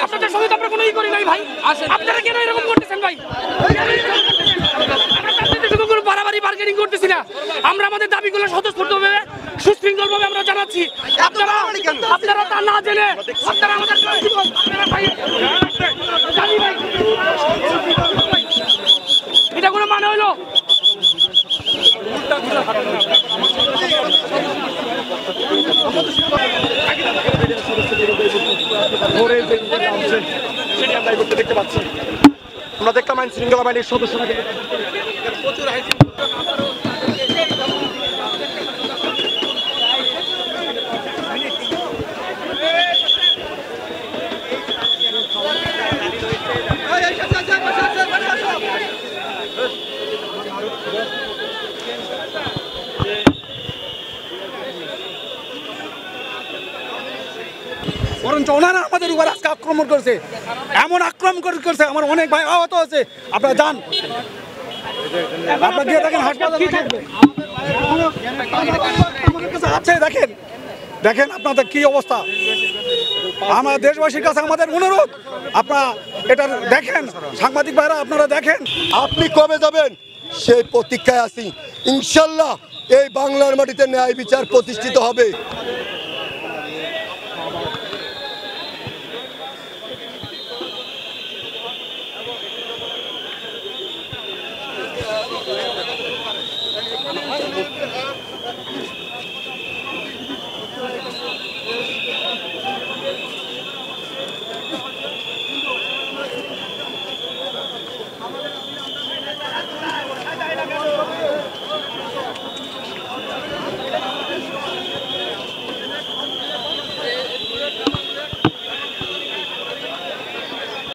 আপনাদের সঙ্গে তো আমরা কোনো ই করি নাই ভাই, আপনারা কেন এরকম করতেছেন ভাই? কোনো বাড়াবাড়ি বার্গেনিং করতেছি না, আমরা আমাদের দাবিগুলো স্বতঃস্ফূর্তভাবে সুশৃঙ্খলভাবে আমরা জানাচ্ছি। আপনারা তা না জেনে আপনারা আমাদের এটা কোনো মানে হইলো? দেখতে পাচ্ছি আমরা দেখলাম আইন শৃঙ্খলা বাহিনীর সদস্যরা প্রচুর বরঞ্চ ওনারা আমাদের উপর আজকে আক্রমণ করছে, এমন আক্রমণ করছে আমার অনেক ভাই আহত হয়েছে। আপনারা যান, আপনারা গিয়ে দেখেন হাসপাতালে আছে, দেখেন দেখেন আপনাদের কি অবস্থা। আমার দেশবাসীর কাছে আমাদের অনুরোধ, আপনারা এটা দেখেন, সাংবাদিক ভাইরা আপনারা দেখেন। আপনি কবে যাবেন সেই প্রতীক্ষায় আছি। ইনশাল্লাহ এই বাংলার মাটিতে ন্যায় বিচার প্রতিষ্ঠিত হবে।